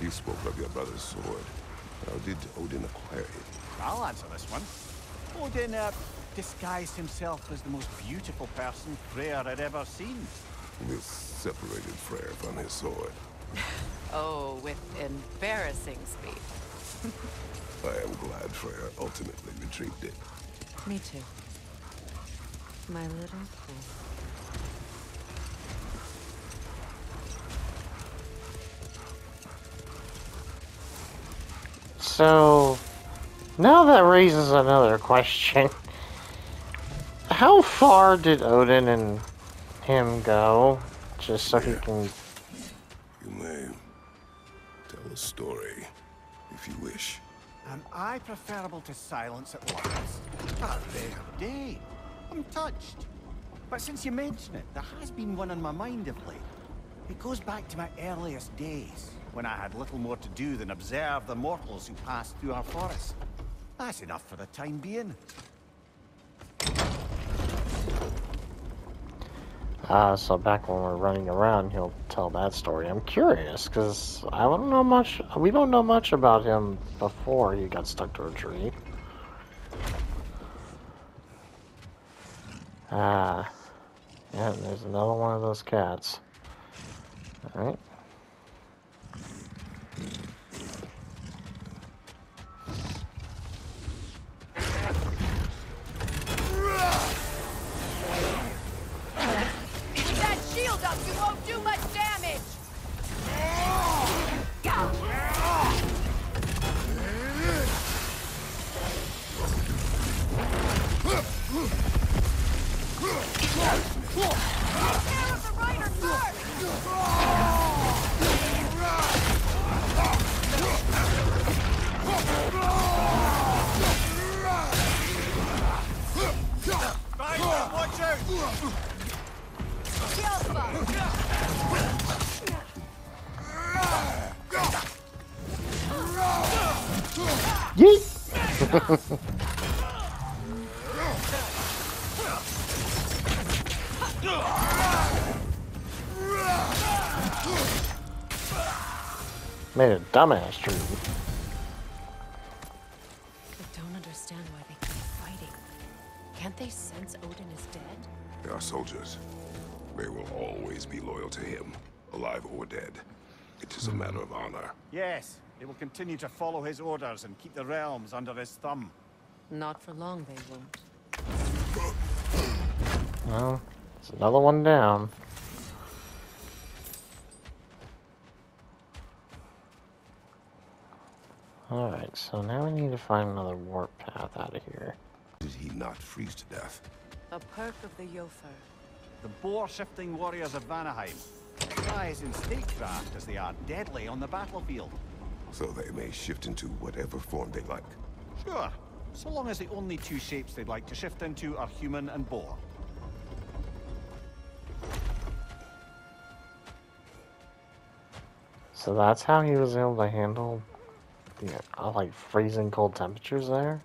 You spoke of your brother's sword. How did Odin acquire it? I'll answer this one. Odin disguised himself as the most beautiful person Freyr had ever seen. This separated Freyr from his sword. Oh, with embarrassing speed. I am glad Freyr ultimately retrieved it. Me too. My little fool. So, now that raises another question. How far did Odin and him go? Just so he can... You may tell a story, if you wish. Am I preferable to silence at last? A rare day. I'm touched. But since you mention it, there has been one on my mind of late. It goes back to my earliest days, when I had little more to do than observe the mortals who passed through our forest. That's enough for the time being. So back when we're running around, he'll tell that story. I'm curious, because I don't know much, we don't know much about him before he got stuck to a tree. Yeah, there's another one of those cats. Alright. Shield up, you won't do much damage! Take care of the rider first! Watch out! Yeet! Made a dumbass tree. I don't understand why they keep fighting. Can't they sense Odin is dead? They are soldiers. They will always be loyal to him, alive or dead. It is a matter of honor. Yes, they will continue to follow his orders and keep the realms under his thumb. Not for long, they won't. Well, it's another one down. Alright, so now we need to find another warp path out of here. Did he not freeze to death? A perk of the Jofer. The boar-shifting warriors of Vanaheim. Wise in statecraft as they are deadly on the battlefield. So they may shift into whatever form they like. Sure, so long as the only two shapes they'd like to shift into are human and boar. So that's how he was able to handle the like freezing cold temperatures there?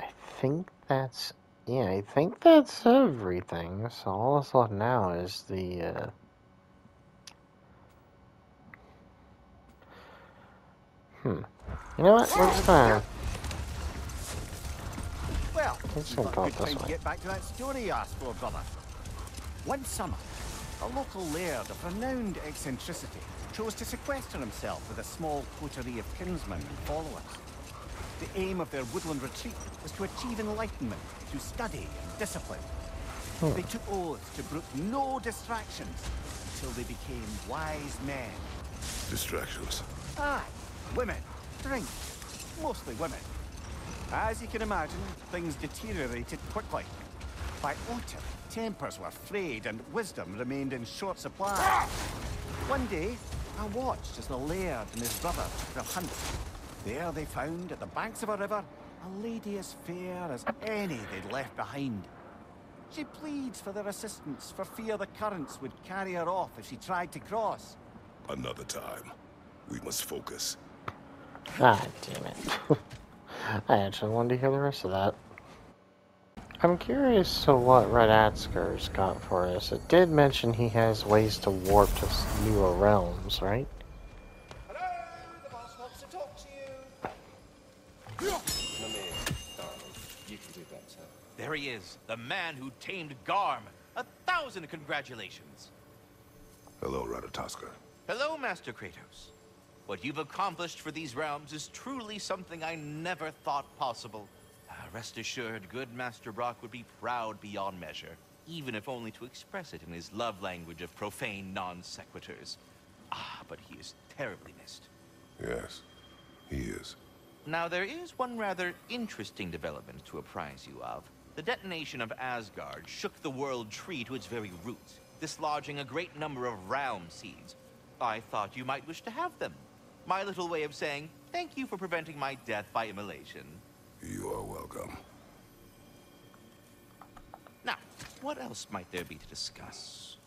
I think that's everything. So all that's left now is the You know what? We're just gonna Well, Let's you've go got good this time to way. get back to that story you asked for, brother. One summer, a local laird of renowned eccentricity chose to sequester himself with a small coterie of kinsmen and followers. The aim of their woodland retreat was to achieve enlightenment through study and discipline. They took oaths to brook no distractions until they became wise men. Distractions. Aye, women, drink, mostly women. As you can imagine, things deteriorated quickly. By autumn, tempers were frayed and wisdom remained in short supply. One day, I watched as the laird and his brother took their hunt. There they found, at the banks of a river, a lady as fair as any they'd left behind. She pleads for their assistance for fear the currents would carry her off if she tried to cross. Another time. We must focus. Ah, damn it. I actually wanted to hear the rest of that. I'm curious to what Red Atskir's got for us. It did mention he has ways to warp to newer realms, right? Hello, the boss wants to talk to you. You can do better. There he is, the man who tamed Garm. 1,000 congratulations. Hello, Ratatoska. Hello, Master Kratos. What you've accomplished for these realms is truly something I never thought possible. Rest assured, good Master Brock would be proud beyond measure, even if only to express it in his love language of profane non-sequiturs. But he is terribly missed. Yes, he is. Now, there is one rather interesting development to apprise you of. The detonation of Asgard shook the world tree to its very roots, dislodging a great number of realm seeds. I thought you might wish to have them. My little way of saying, thank you for preventing my death by immolation. You are welcome. Now, what else might there be to discuss?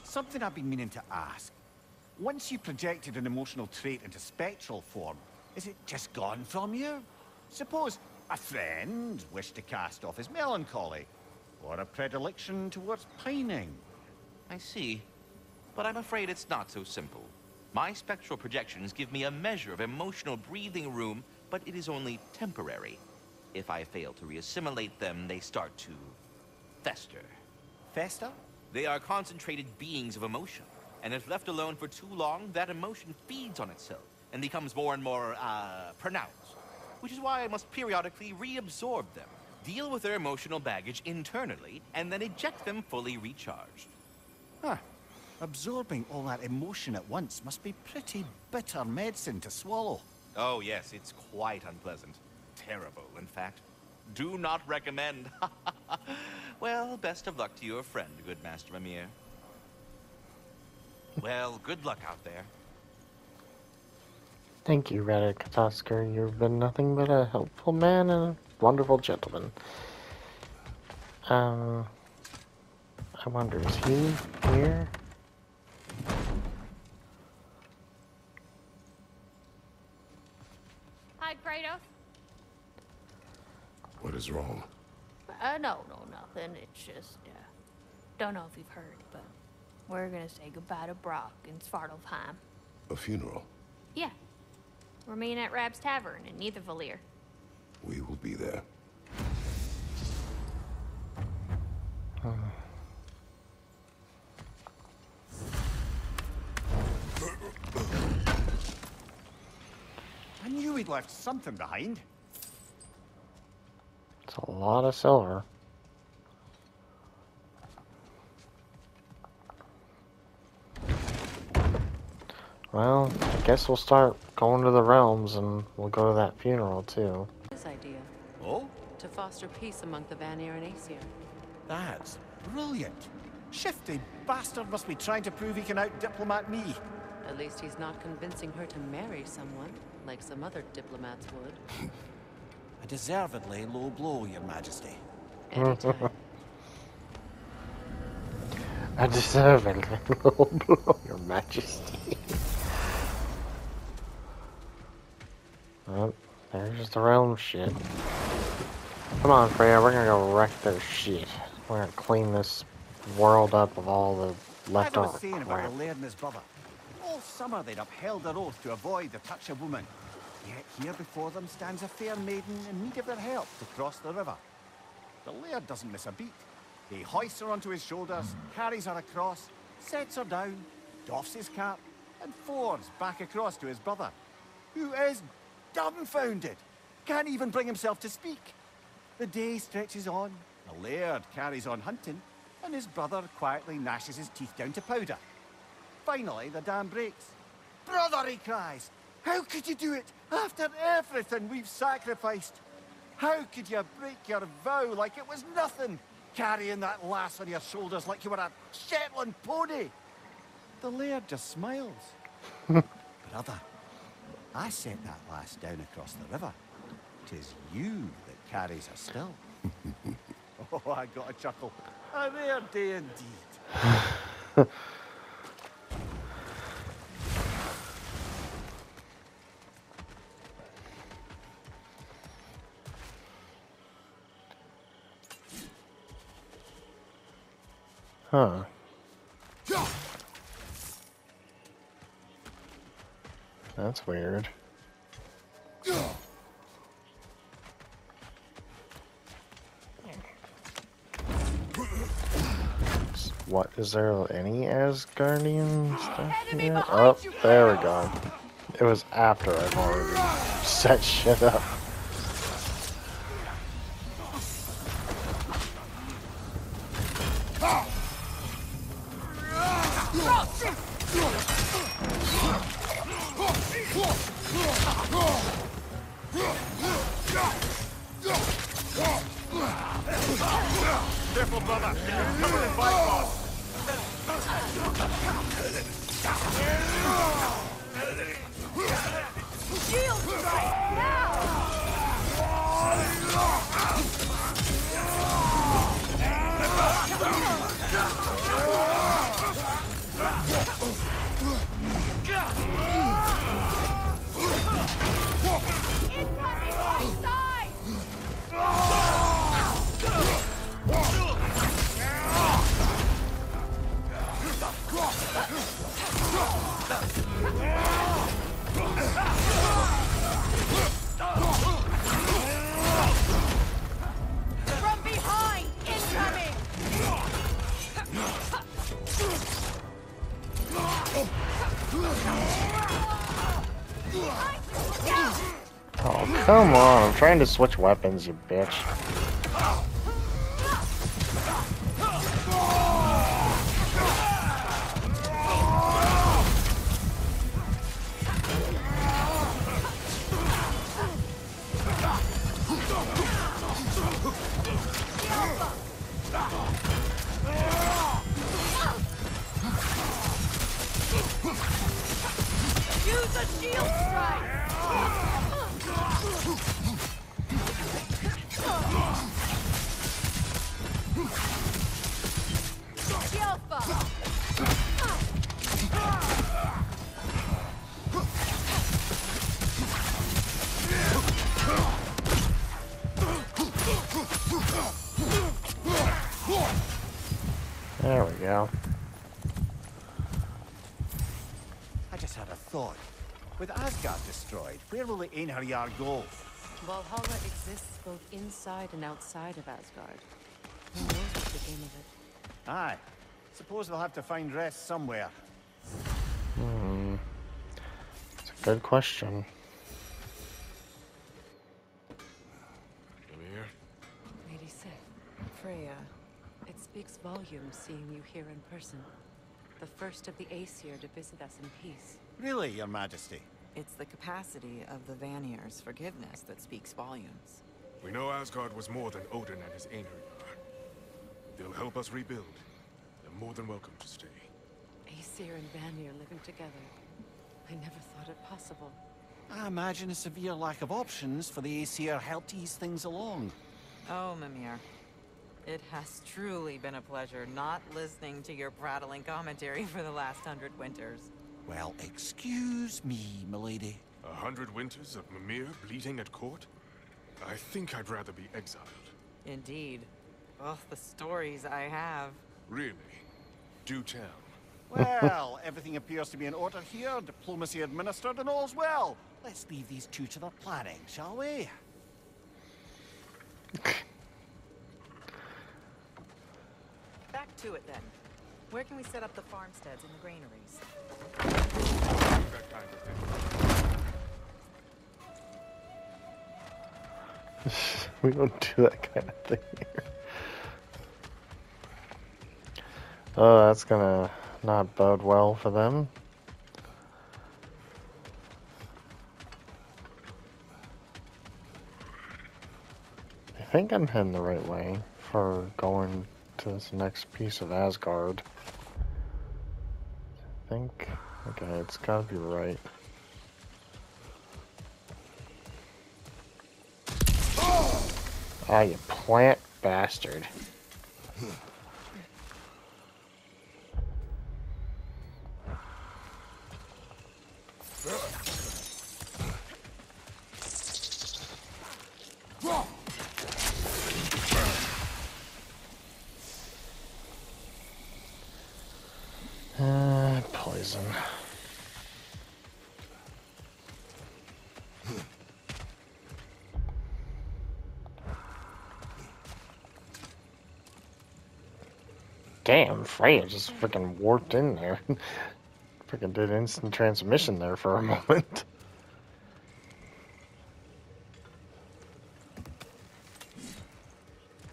Something I've been meaning to ask. Once you projected an emotional trait into spectral form, is it just gone from you? Suppose a friend wished to cast off his melancholy, or a predilection towards pining. I see. But I'm afraid it's not so simple. My spectral projections give me a measure of emotional breathing room, but it is only temporary. If I fail to reassimilate them, they start to fester. Fester? They are concentrated beings of emotion, and if left alone for too long, that emotion feeds on itself and becomes more and more, pronounced. Which is why I must periodically reabsorb them, deal with their emotional baggage internally, and then eject them fully recharged. Huh. Absorbing all that emotion at once must be pretty bitter medicine to swallow. Oh yes, it's quite unpleasant. Terrible, in fact. Do not recommend. Well, best of luck to your friend, good Master Mimir. Well, good luck out there. Thank you, Ratatoska. You've been nothing but a helpful man and a wonderful gentleman. I wonder, is he here? Hi, Kratos. What is wrong? No, nothing. It's just, don't know if you've heard, but we're gonna say goodbye to Brock in Svartalfheim. A funeral. Yeah. We're meeting at Rab's Tavern in Nidavellir. We will be there. I knew he'd left something behind. It's a lot of silver. Well, I guess we'll start going to the realms and we'll go to that funeral too. His idea Oh? to foster peace among the Vanir and Aesir. That's brilliant. Shifty bastard must be trying to prove he can out-diplomat me. At least he's not convincing her to marry someone, like some other diplomats would. A deservedly low blow, Your Majesty. Anytime. I deserve it, little blow, Your Majesty. Oh, there's the realm shit. Come on, Freya, we're gonna go wreck their shit. We're gonna clean this world up of all the I leftover was saying about crap. the laird and his brother. All summer they'd upheld their oath to avoid the touch of woman. Yet here before them stands a fair maiden in need of their help to cross the river. The laird doesn't miss a beat. He hoists her onto his shoulders, carries her across, sets her down, doffs his cap, and fords back across to his brother, who is dumbfounded, can't even bring himself to speak. The day stretches on, the laird carries on hunting, and his brother quietly gnashes his teeth down to powder. Finally, the dam breaks. "Brother," he cries, "how could you do it after everything we've sacrificed? How could you break your vow like it was nothing, carrying that lass on your shoulders like you were a Shetland pony?" The laird just smiles. "Brother, I set that lass down across the river. 'Tis you that carries her still." Oh, I got a chuckle. A rare day indeed. Huh. That's weird. What, is there any Asgardian stuff here? Oh, there we go. It was after I've already set shit up. Careful, brother. Covered in bypass. Shield strike now! Incoming on side! From behind! Incoming! Oh, come on. I'm trying to switch weapons, you bitch. Use a shield strike! There we go. I just had a thought. With Asgard destroyed, where will the Einherjar go? Valhalla exists both inside and outside of Asgard. Who knows what became of it? Aye. Suppose they'll have to find rest somewhere. It's a good question. Mimir? Lady Sif, Freya, it speaks volumes seeing you here in person. The first of the Aesir to visit us in peace. Really, Your Majesty? It's the capacity of the Vanir's forgiveness that speaks volumes. We know Asgard was more than Odin and his Einherjar. They'll help us rebuild. They're more than welcome to stay. Aesir and Vanir living together. I never thought it possible. I imagine a severe lack of options for the Aesir helped ease things along. Oh, Mimir. It has truly been a pleasure not listening to your prattling commentary for the last 100 winters. Well, excuse me, milady. 100 winters of Mimir bleeding at court? I think I'd rather be exiled. Indeed. Oh, the stories I have. Really? Do tell. Well, everything appears to be in order here, diplomacy administered, and all's well. Let's leave these two to their planning, shall we? Back to it then. Where can we set up the farmsteads and the granaries? That kind of thing. We don't do that kind of thing here. Oh, that's gonna not bode well for them. I think I'm heading the right way for going to this next piece of Asgard. I think, okay, it's gotta be right. Ah, you plant bastard. reason. Damn, Freya just freaking warped in there. Freaking did instant transmission there for a moment.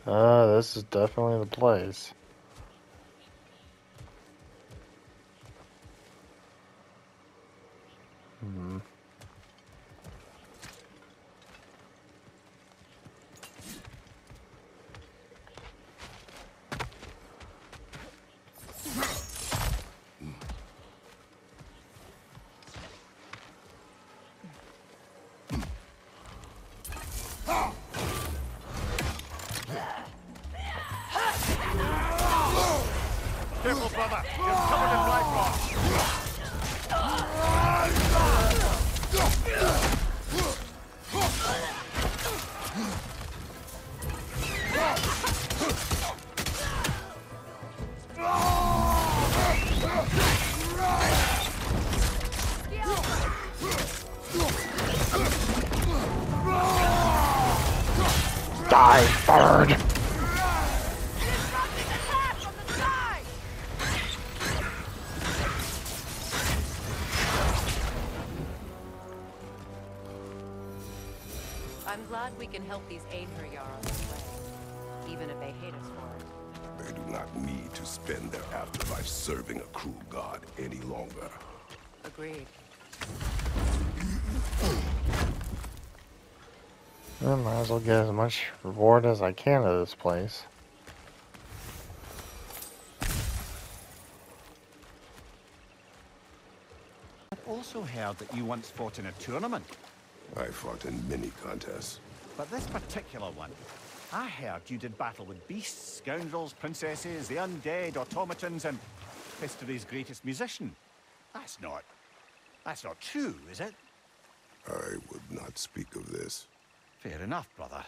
This is definitely the place. Hmm. Careful, brother. You're covered in black rock. Die, bird! I'm glad we can help these Einherjar on this way, even if they hate us for it. They do not need to spend their afterlife serving a cruel god any longer. Agreed. I might as well get as much reward as I can out of this place. I've also heard that you once fought in a tournament. I fought in many contests. But this particular one, I heard you did battle with beasts, scoundrels, princesses, the undead, automatons, and history's greatest musician. That's not true, is it? I would not speak of this. Fair enough, brother.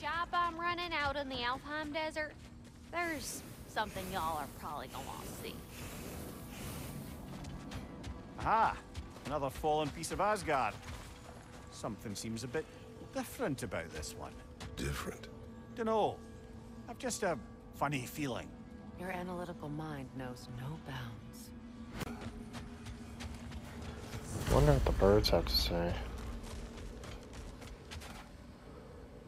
Shop I'm running out in the Alfheim Desert, there's something y'all are probably gonna want to see. Aha! Another fallen piece of Asgard. Something seems a bit different about this one. Different? Dunno. I've just a funny feeling. Your analytical mind knows no bounds. I wonder what the birds have to say.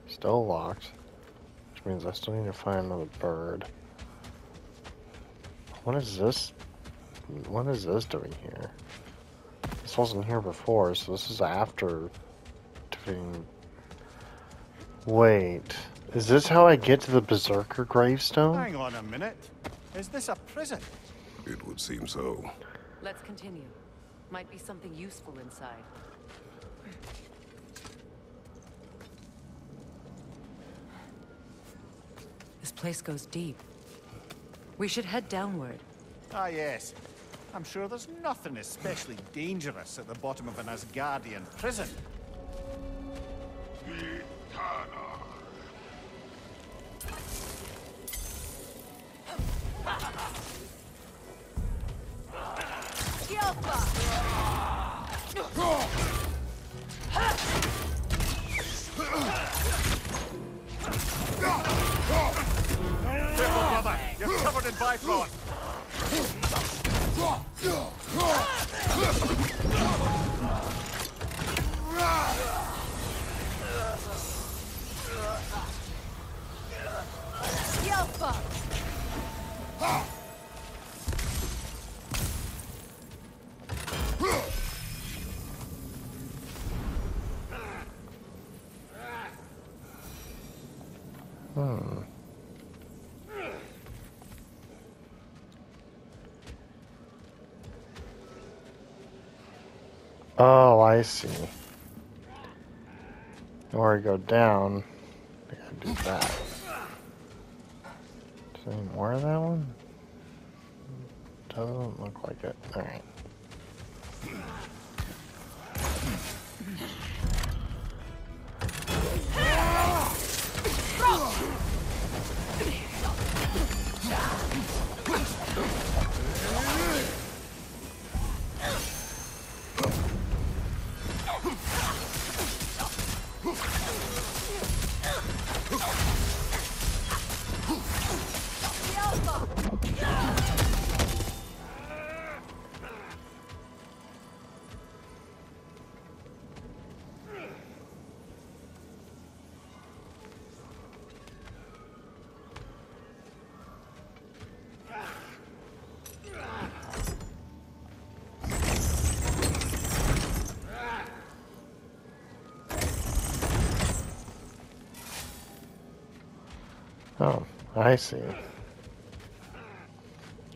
Still locked, which means I still need to find another bird. What is this? What is this doing here? This wasn't here before, so this is after defeating... Wait, is this how I get to the Berserker gravestone? Hang on a minute. Is this a prison? It would seem so. Let's continue. Might be something useful inside. This place goes deep. We should head downward. Ah, yes. I'm sure there's nothing especially dangerous at the bottom of an Asgardian prison. Careful, brother! You're covered in Bifrost! Oh, I see. In order to go down, I gotta do that. Is there any more of that one? Doesn't look like it. Alright. Oh, I see.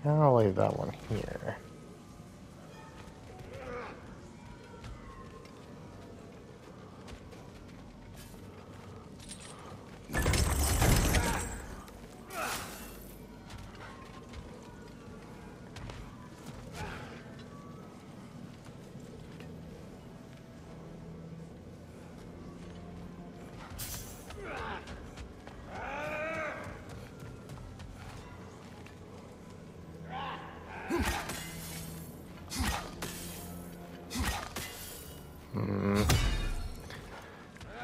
I'll leave that one here.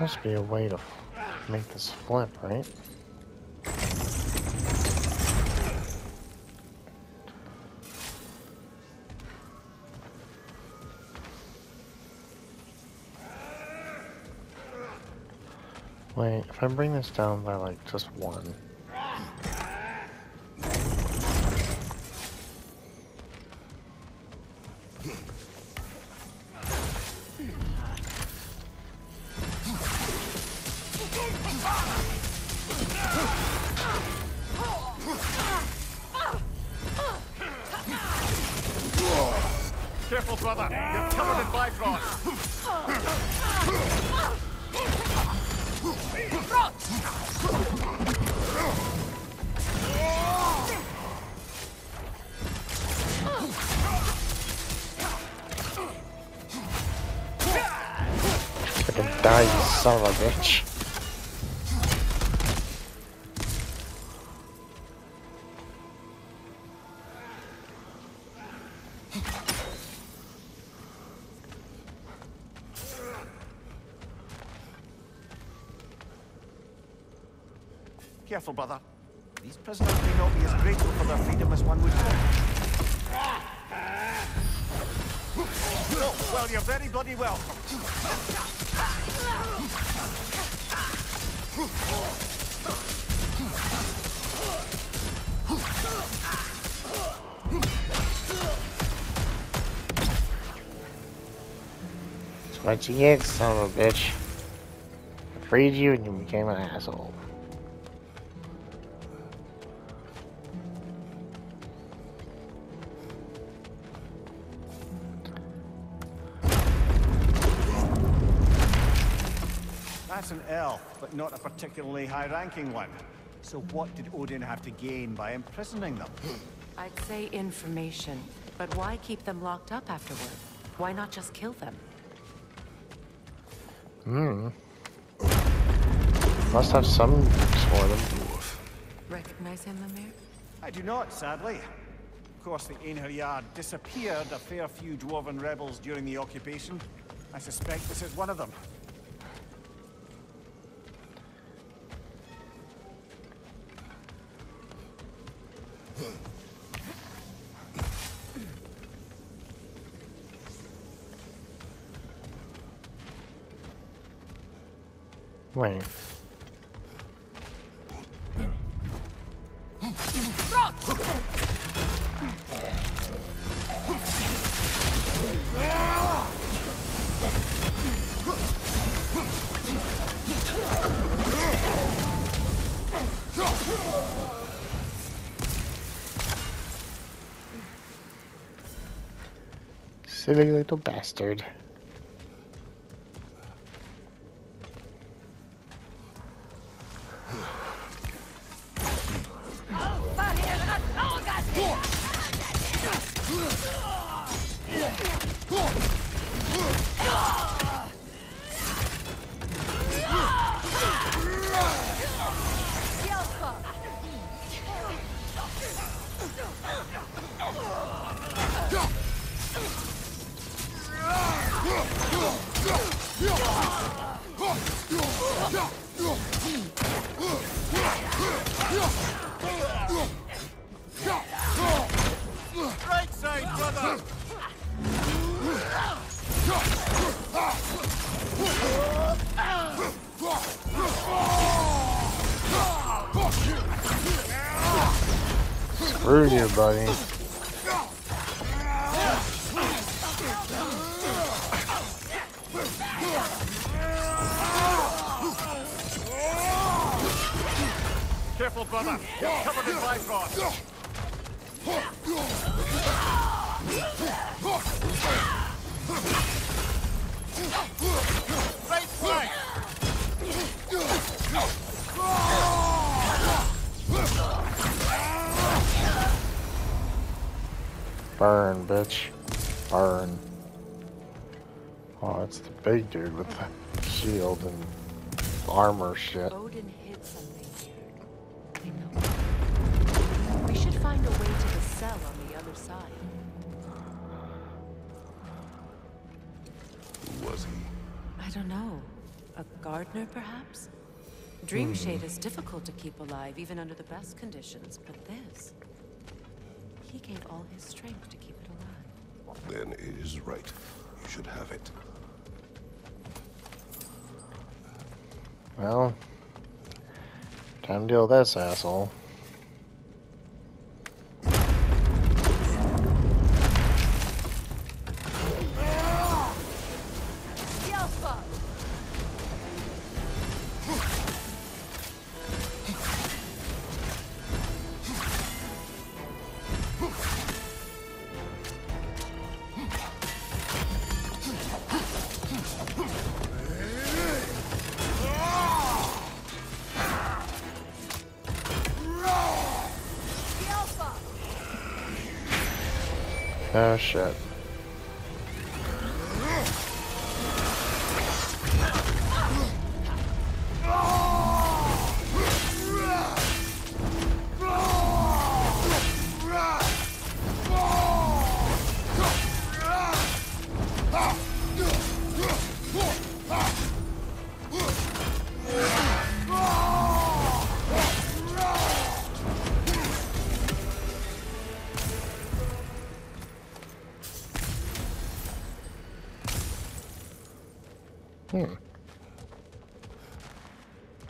Must be a way to make this flip, right? Wait, if I bring this down by like just one. Careful, brother. You're covered in Bifrost. Fucking die, you son of a bitch. Careful, brother. These prisoners may not be as grateful for their freedom as one would hope. Oh, well, you're very bloody welcome. That's what you get, son of a bitch. I freed you and you became an asshole. That's an elf, but not a particularly high-ranking one. So what did Odin have to gain by imprisoning them? I'd say information, but why keep them locked up afterward? Why not just kill them? Must have some use for them. Dwarf. Recognize him, Mimir? I do not, sadly. Of course, the Einherjar disappeared a fair few dwarven rebels during the occupation. I suspect this is one of them. Wait. Silly little bastard. Right side, brother! Screw you, buddy. Careful, brother. You're covered in Bifrost. Right flank! Burn, bitch. Burn. Oh, it's the big dude with the shield and armor shit. Odin hid something here. I know. We should find a way to the cell on the other side. Who was he? I don't know. A gardener, perhaps? Dreamshade is difficult to keep alive, even under the best conditions, but this... He gave all his strength to keep it alive. Then it is right. You should have it. Well, time to deal with this asshole. Oh shit.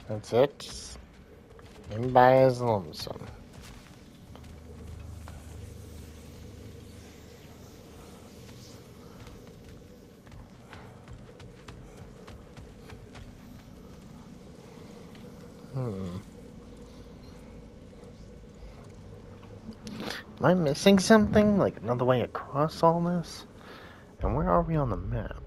That's it. Everybody is lonesome. Am I missing something? Like another way across all this? And where are we on the map?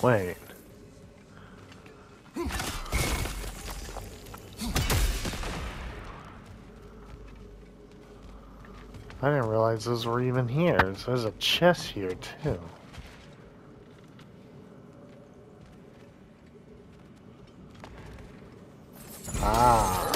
Wait. I didn't realize those were even here. So there's a chest here too. Ah.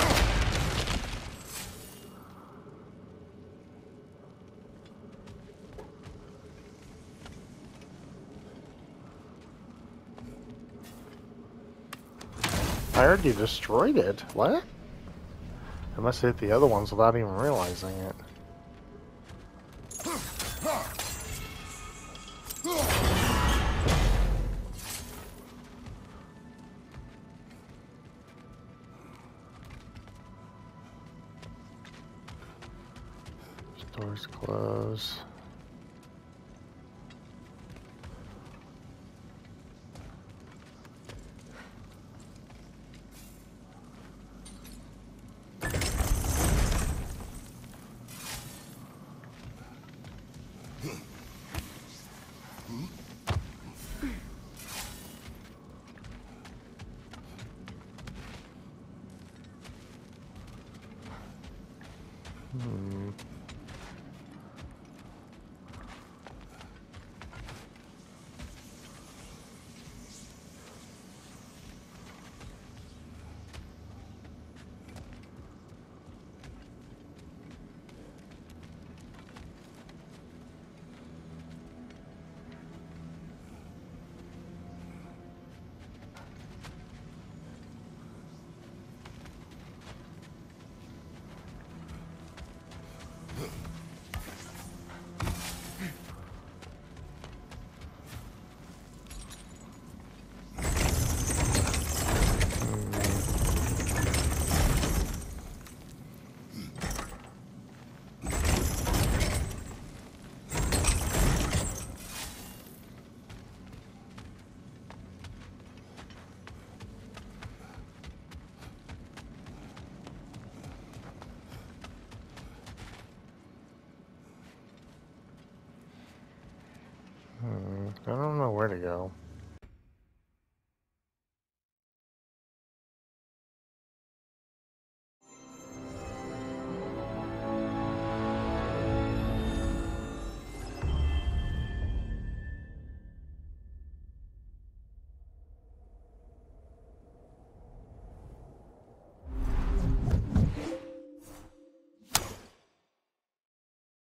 I already destroyed it. What? I must hit the other ones without even realizing it. Doors close. I don't know where to go.